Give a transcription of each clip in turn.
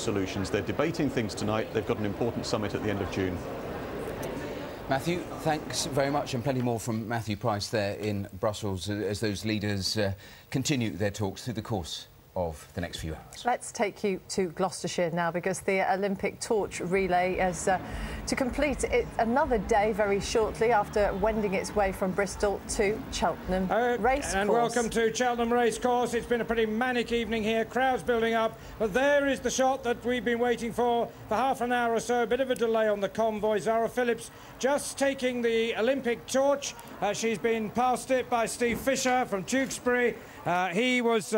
solutions. They're debating things tonight. They've got an important summit at the end of June. Matthew, thanks very much, and plenty more from Matthew Price there in Brussels as those leaders continue their talks through the course of the next few hours. Let's take you to Gloucestershire now, because the Olympic torch relay is to complete another day very shortly after wending its way from Bristol to Cheltenham Racecourse. And welcome to Cheltenham Racecourse. It's been a pretty manic evening here, crowds building up, but there is the shot that we've been waiting for half an hour or so. A bit of a delay on the convoy. Zara Phillips just taking the Olympic torch. She's been passed it by Steve Fisher from Tewkesbury. He was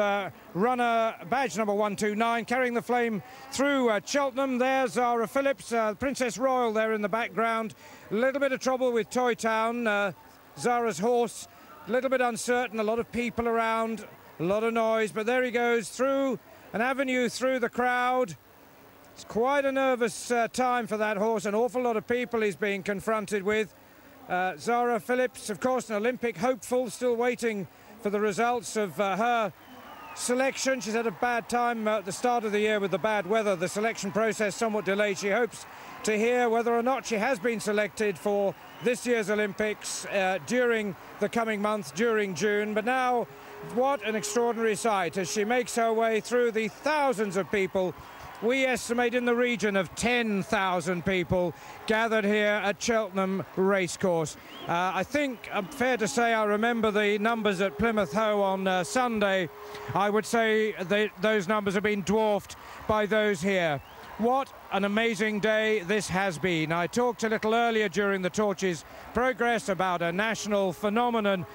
runner badge number 129, carrying the flame through Cheltenham. There's Zara Phillips, Princess Royal there in the background. A little bit of trouble with Toy Town, Zara's horse. A little bit uncertain, a lot of people around, a lot of noise, but there he goes through an avenue through the crowd. It's quite a nervous time for that horse. An awful lot of people he's being confronted with. Zara Phillips, of course, an Olympic hopeful, still waiting for the results of her selection. She's had a bad time at the start of the year with the bad weather. The selection process somewhat delayed. She hopes to hear whether or not she has been selected for this year's Olympics during the coming month, during June. But now, what an extraordinary sight as she makes her way through the thousands of people. We estimate in the region of 10,000 people gathered here at Cheltenham Racecourse. I think, fair to say, I remember the numbers at Plymouth Hoe on Sunday. I would say those numbers have been dwarfed by those here. What an amazing day this has been. I talked a little earlier during the Torch's progress about a national phenomenon.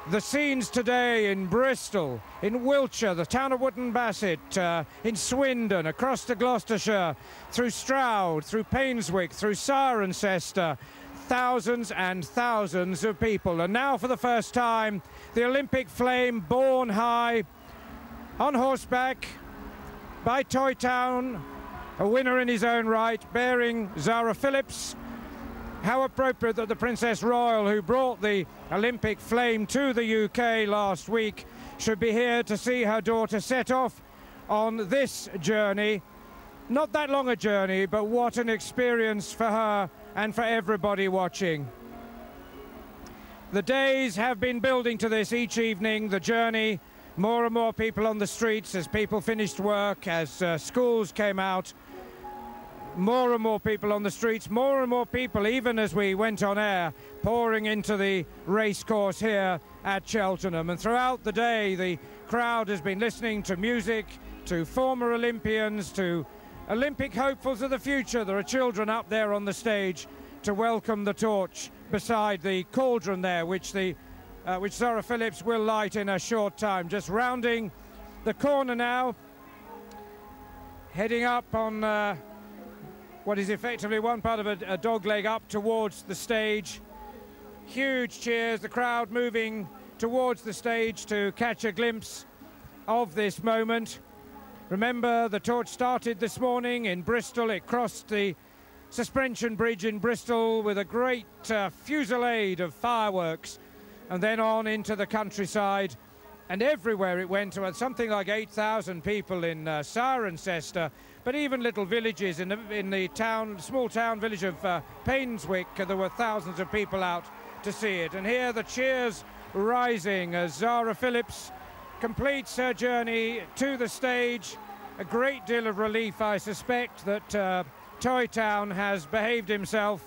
The scenes today in Bristol, in Wiltshire, the town of Wootton Bassett, in Swindon, across to Gloucestershire, through Stroud, through Painswick, through Cirencester, thousands and thousands of people. And now for the first time, the Olympic flame borne high on horseback by Toy Town, a winner in his own right, bearing Zara Phillips. How appropriate that the Princess Royal, who brought the Olympic flame to the UK last week, should be here to see her daughter set off on this journey. Not that long a journey, but what an experience for her and for everybody watching. The days have been building to this each evening, the journey. More and more people on the streets as people finished work, as schools came out. More and more people on the streets, more and more people, even as we went on air, pouring into the racecourse here at Cheltenham. And throughout the day, the crowd has been listening to music, to former Olympians, to Olympic hopefuls of the future. There are children up there on the stage to welcome the torch beside the cauldron there, which Zara Phillips will light in a short time. Just rounding the corner now, heading up on what is effectively one part of a dog leg up towards the stage. Huge cheers, the crowd moving towards the stage to catch a glimpse of this moment. Remember, the torch started this morning in Bristol. It crossed the suspension bridge in Bristol with a great fusillade of fireworks, and then on into the countryside. And everywhere it went to something like 8,000 people in Cirencester, but even little villages in the town, small town village of Painswick, there were thousands of people out to see it. And here the cheers rising as Zara Phillips completes her journey to the stage. A great deal of relief, I suspect, that Toy Town has behaved himself.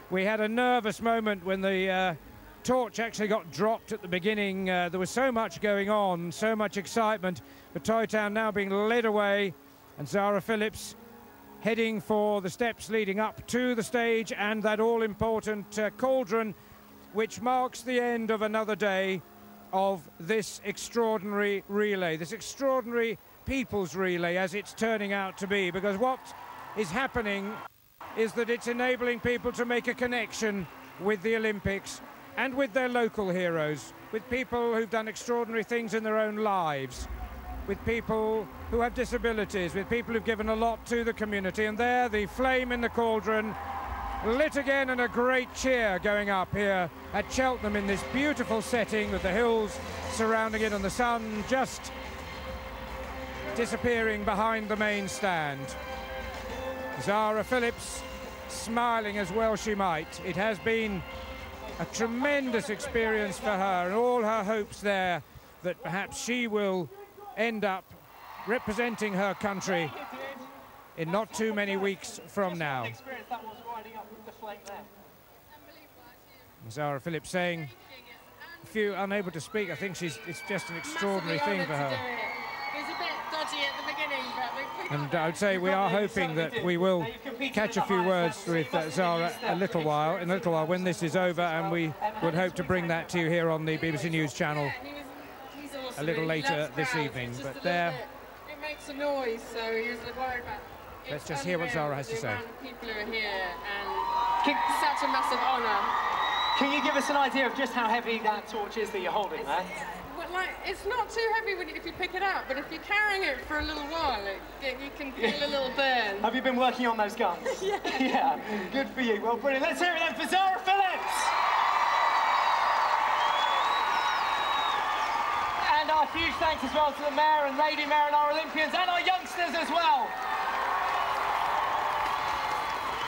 We had a nervous moment when the torch actually got dropped at the beginning. There was so much going on, so much excitement, but Toy Town now being led away, and Zara Phillips heading for the steps leading up to the stage and that all-important cauldron, which marks the end of another day of this extraordinary relay, this extraordinary people's relay as it's turning out to be, because what is happening is that it's enabling people to make a connection with the Olympics and with their local heroes, with people who've done extraordinary things in their own lives, with people who have disabilities, with people who've given a lot to the community. And there, the flame in the cauldron, lit again, and a great cheer going up here at Cheltenham in this beautiful setting with the hills surrounding it and the sun just disappearing behind the main stand. Zara Phillips smiling as well she might. It has been a tremendous experience for her, and all her hopes there that perhaps she will end up representing her country in not too many weeks from now. Zara Phillips saying, a few unable to speak. I think it's just an extraordinary thing for her. It was a bit dodgy at the beginning, but and I would say we are hoping that we will catch a few words with Zara in a little while when this is over, and we would hope to bring that to you here on the BBC News channel a little later this evening. But there, it makes a noise, so he was worried about. Let's just hear what Zara has to say. People who are here, and it's such a massive honour. Can you give us an idea of just how heavy that torch is that you're holding there? Well, it's not too heavy if you pick it up, but if you're carrying it for a little while, you can feel a little burn. Have you been working on those guns? Yeah. Yeah, good for you. Well, brilliant. Let's hear it then for Zara Phillips! And our huge thanks as well to the Mayor and Lady Mayor and our Olympians and our youngsters as well.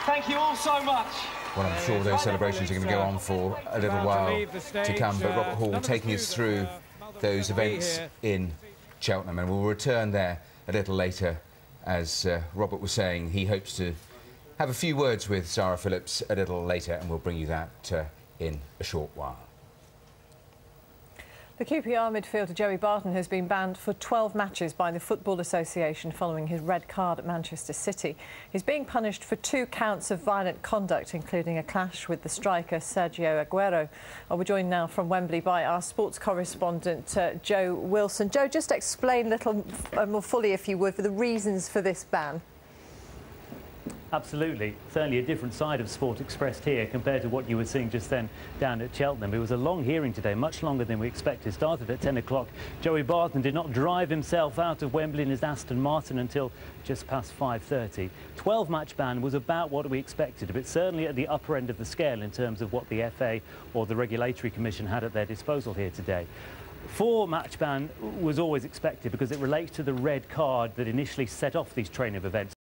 Thank you all so much. Well, I'm sure those celebrations are going to go on for a little while to come, but Robert Hall taking us through those events in Cheltenham, and we'll return there a little later. As Robert was saying, he hopes to have a few words with Zara Phillips a little later, and we'll bring you that in a short while. The QPR midfielder Joey Barton has been banned for 12 matches by the Football Association following his red card at Manchester City. He's being punished for 2 counts of violent conduct, including a clash with the striker Sergio Aguero. We're joined now from Wembley by our sports correspondent Joe Wilson. Joe, just explain a little more fully, if you would, for the reasons for this ban. Absolutely. Certainly a different side of sport expressed here compared to what you were seeing just then down at Cheltenham. It was a long hearing today, much longer than we expected. Started at 10 o'clock. Joey Barton did not drive himself out of Wembley in his Aston Martin until just past 5:30. 12-match ban was about what we expected, but certainly at the upper end of the scale in terms of what the FA or the Regulatory Commission had at their disposal here today. 4-match ban was always expected because it relates to the red card that initially set off these train of events.